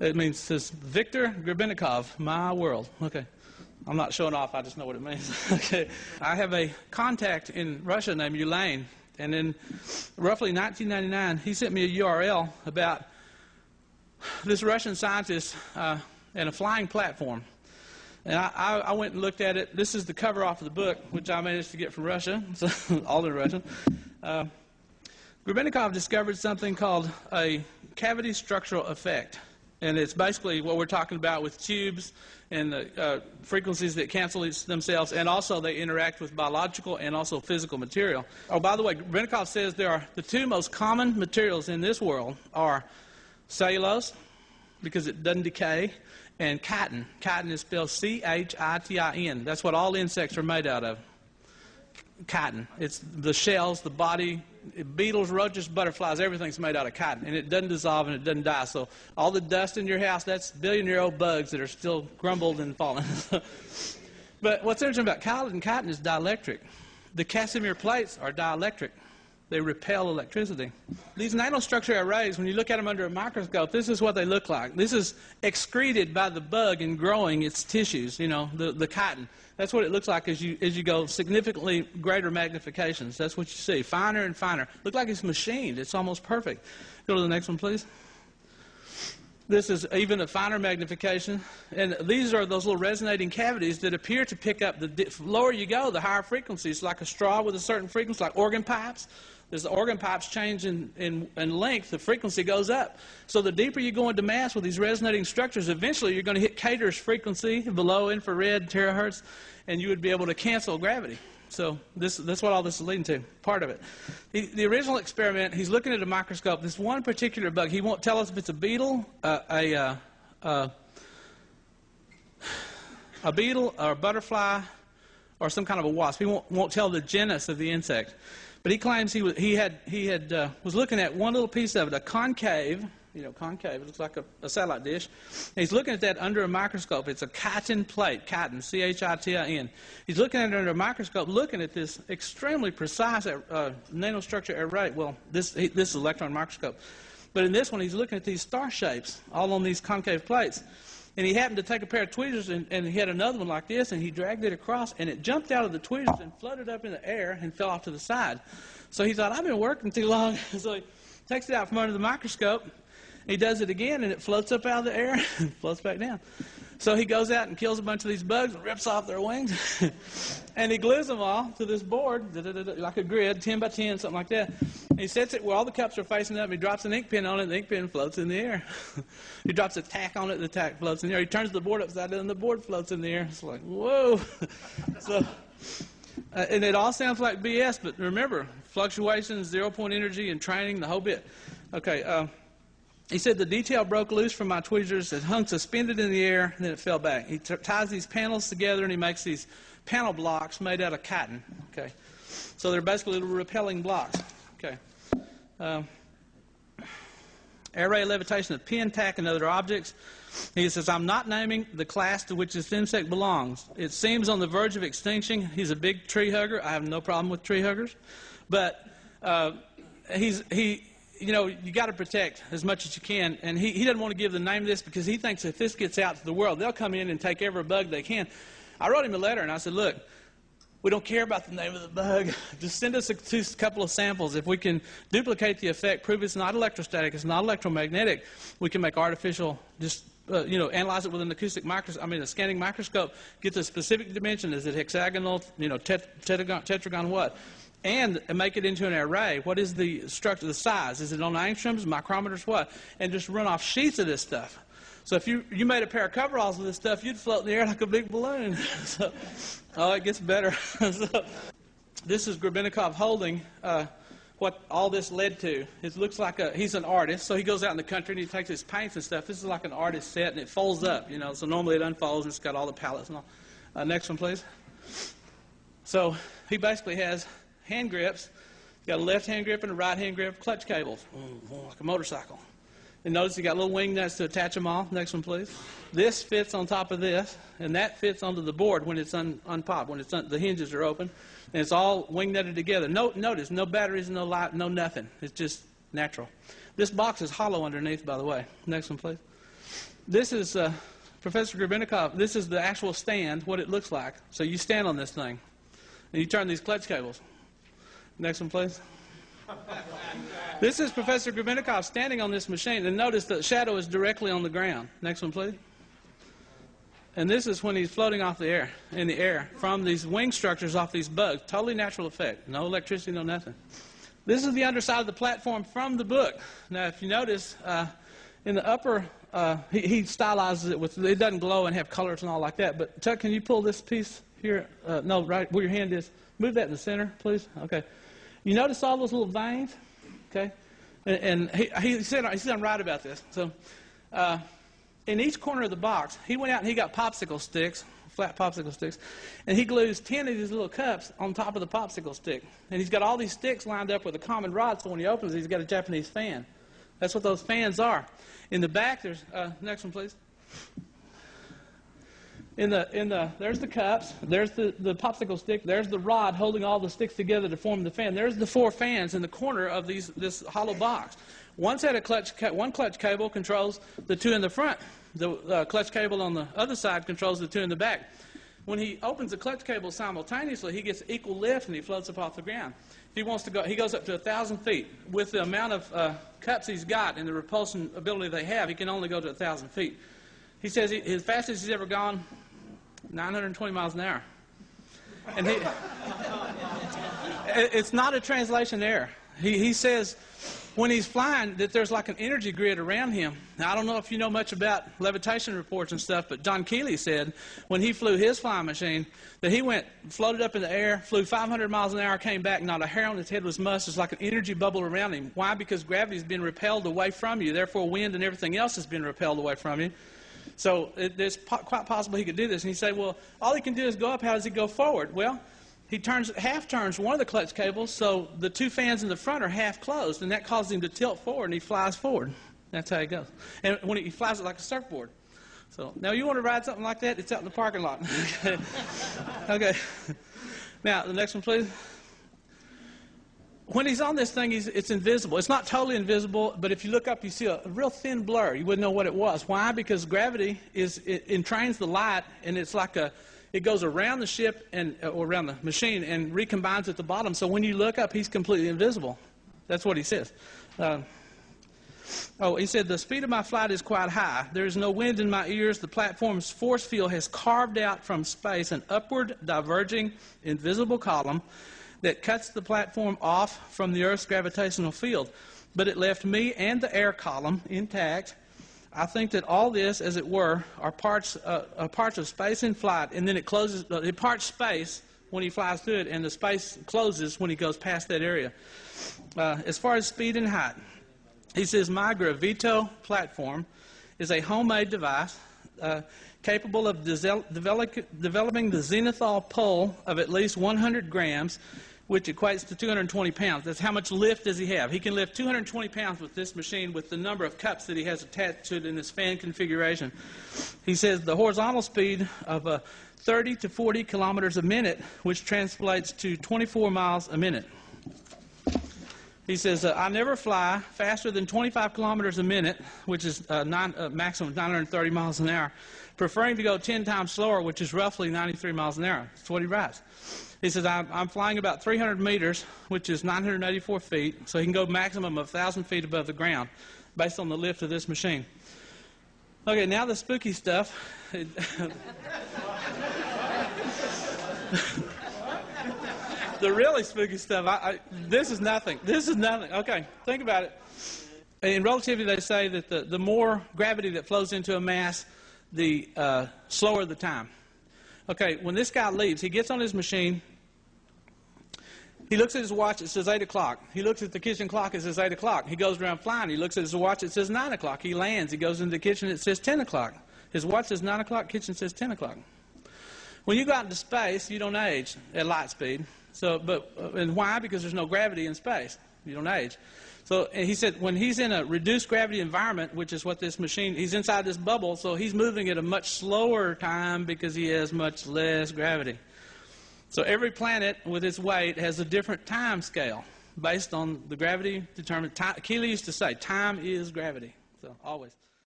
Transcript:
It means, it says, Viktora Grebennikova, my world. Okay. I'm not showing off, I just know what it means. Okay. I have a contact in Russia named Elaine, and in roughly 1999, he sent me a URL about this Russian scientist and a flying platform. And I went and looked at it. This is the cover off of the book, which I managed to get from Russia, so all in Russian. Grebennikov discovered something called a cavity structural effect. And it's basically what we're talking about with tubes and the frequencies that cancel themselves, and also they interact with biological and also physical material. Oh, by the way, Grebennikov says there are the two most common materials in this world are cellulose, because it doesn't decay, and chitin. Chitin is spelled C-H-I-T-I-N. That's what all insects are made out of. Chitin. It's the shells, the body, beetles, roaches, butterflies, everything's made out of chitin. And it doesn't dissolve and it doesn't die. So all the dust in your house, that's billion-year-old bugs that are still grumbled and falling. But what's interesting about chitin is dielectric. The Casimir plates are dielectric. They repel electricity. These nanostructure arrays, when you look at them under a microscope, this is what they look like. This is excreted by the bug in growing its tissues, you know, the chitin. That's what it looks like as you go significantly greater magnifications. That's what you see, finer and finer. Look like it's machined. It's almost perfect. Go to the next one, please. This is even a finer magnification. And these are those little resonating cavities that appear to pick up, the lower you go, the higher frequencies, like a straw with a certain frequency, like organ pipes. As the organ pipes change in length, the frequency goes up. So the deeper you go into mass with these resonating structures, eventually you're going to hit Cater's frequency below infrared terahertz, and you would be able to cancel gravity. So that's what all this is leading to, part of it. The original experiment, he's looking at a microscope. This one particular bug, he won't tell us if it's a beetle, a beetle or a butterfly or some kind of a wasp. He won't tell the genus of the insect. But he claims he was looking at one little piece of it, a concave, concave, it looks like a satellite dish. And he's looking at that under a microscope. It's a chitin plate, chitin, C-H-I-T-I-N. He's looking at it under a microscope, looking at this extremely precise nanostructure array. Well, this is an electron microscope. But in this one, he's looking at these star shapes all on these concave plates. And he happened to take a pair of tweezers, and he had another one like this, and he dragged it across, and it jumped out of the tweezers and floated up in the air and fell off to the side. So he thought, I've been working too long. So he takes it out from under the microscope. He does it again, and it floats up out of the air and floats back down. So he goes out and kills a bunch of these bugs and rips off their wings. And he glues them all to this board, like a grid, 10 by 10, something like that. And he sets it where all the cups are facing up. He drops an ink pen on it, and the ink pen floats in the air. He drops a tack on it, the tack floats in the air. He turns the board upside down, and the board floats in the air. It's like, whoa. And it all sounds like BS, but remember, fluctuations, zero-point energy, and training, the whole bit. Okay, he said the detail broke loose from my tweezers. It hung suspended in the air, and then it fell back. He ties these panels together, and he makes these panel blocks made out of chitin. Okay, so they're basically little repelling blocks. Okay, array levitation of pin, tack, and other objects. He says, I'm not naming the class to which this insect belongs. It seems on the verge of extinction. He's a big tree hugger. I have no problem with tree huggers, but you got to protect as much as you can. And he doesn't want to give the name of this because he thinks if this gets out to the world, they'll come in and take every bug they can. I wrote him a letter and I said, look, we don't care about the name of the bug. Just send us a couple of samples. If we can duplicate the effect, prove it's not electrostatic, it's not electromagnetic, we can make artificial, analyze it with an a scanning microscope, get the specific dimension. Is it hexagonal, tetragon, what? And make it into an array. What is the structure, the size? Is it on angstroms, micrometers, what? And just run off sheets of this stuff. So if you made a pair of coveralls of this stuff, you'd float in the air like a big balloon. It gets better. So, this is Grebennikov holding what all this led to. It looks like he's an artist, so he goes out in the country and he takes his paints and stuff. This is like an artist set, and it folds up, So normally it unfolds and it's got all the palettes and all. Next one, please. So he basically has hand grips. You got a left hand grip and a right hand grip, clutch cables, like a motorcycle. And notice you got little wing nuts to attach them all. Next one, please. This fits on top of this, and that fits onto the board when it's unpopped, when the hinges are open, and it's all wing nutted together. Notice, no batteries, no light, no nothing. It's just natural. This box is hollow underneath, by the way. Next one, please. This is Professor Grebennikova. This is the actual stand, what it looks like. So you stand on this thing, and you turn these clutch cables. Next one, please. This is Professor Grebennikova standing on this machine, and notice the shadow is directly on the ground. Next one, please. And this is when he's floating off in the air from these wing structures off these bugs. Totally natural effect. No electricity, no nothing. This is the underside of the platform from the book. Now, if you notice, in the upper, he stylizes it with, it doesn't glow and have colors and all like that. But Chuck, can you pull this piece here? No, right where your hand is. Move that in the center, please. Okay. You notice all those little veins? Okay. And he said I'm right about this. So, in each corner of the box, he went out and he got popsicle sticks, flat popsicle sticks, and he glues 10 of these little cups on top of the popsicle stick. And he's got all these sticks lined up with a common rod, so when he opens it, he's got a Japanese fan. That's what those fans are. In the back, there's, next one, please. There's the cups, there's the popsicle stick, there's the rod holding all the sticks together to form the fan. There's the 4 fans in the corner of this hollow box. One clutch cable controls the 2 in the front. The clutch cable on the other side controls the 2 in the back. When he opens the clutch cable simultaneously, he gets equal lift and he floats up off the ground. If he wants to go, he goes up to 1,000 feet. With the amount of cups he's got and the repulsion ability they have, he can only go to 1,000 feet. He says his fastest he's ever gone, 920 miles an hour. And it's not a translation error. He says when he's flying that there's like an energy grid around him. Now, I don't know if you know much about levitation reports and stuff, but John Keeley said when he flew his flying machine that he floated up in the air, flew 500 miles an hour, came back, not a hair on his head was mussed. It's like an energy bubble around him. Why? Because gravity's been repelled away from you. Therefore, wind and everything else has been repelled away from you. So it's quite possible he could do this. And he said, well, all he can do is go up. How does he go forward? Well, he half turns one of the clutch cables, so the 2 fans in the front are half closed, and that causes him to tilt forward, and he flies forward. That's how he goes. And when he flies it like a surfboard. So now you want to ride something like that? It's out in the parking lot. Okay. Now, the next one, please. When he's on this thing, it's invisible. It's not totally invisible, but if you look up, you see a real thin blur. You wouldn't know what it was. Why? Because gravity entrains the light, and it's like it goes around the ship or around the machine and recombines at the bottom. So when you look up, he's completely invisible. That's what he says. He said, the speed of my flight is quite high. There is no wind in my ears. The platform's force field has carved out from space an upward diverging invisible column that cuts the platform off from the Earth's gravitational field. But it left me and the air column intact. I think that all this, as it were, are parts of space in flight, and then it closes. It parts space when he flies through it, and the space closes when he goes past that area. As far as speed and height, he says, my Gravito platform is a homemade device capable of developing the zenithal pull of at least 100 grams, which equates to 220 pounds. That's how much lift does he have. He can lift 220 pounds with this machine with the number of cups that he has attached to it in this fan configuration. He says the horizontal speed of 30 to 40 kilometers a minute, which translates to 24 miles a minute. He says, I never fly faster than 25 kilometers a minute, which is maximum of 930 miles an hour, preferring to go 10 times slower, which is roughly 93 miles an hour. That's what he writes. He says, I'm flying about 300 meters, which is 984 feet, so he can go maximum of 1,000 feet above the ground, based on the lift of this machine. Okay, now the spooky stuff. The really spooky stuff, this is nothing. This is nothing. Okay, think about it. In relativity, they say that the more gravity that flows into a mass, the slower the time. Okay, when this guy leaves, he gets on his machine. He looks at his watch, it says 8 o'clock. He looks at the kitchen clock, it says 8 o'clock. He goes around flying, he looks at his watch, it says 9 o'clock. He lands, he goes into the kitchen, it says 10 o'clock. His watch says 9 o'clock, kitchen says 10 o'clock. When you go out into space, you don't age at light speed. And why? Because there's no gravity in space. You don't age. So he said when he's in a reduced gravity environment, which is what this machine, he's inside this bubble, so he's moving at a much slower time because he has much less gravity. So every planet with its weight has a different time scale based on the gravity determined. Keeley used to say, time is gravity. So always.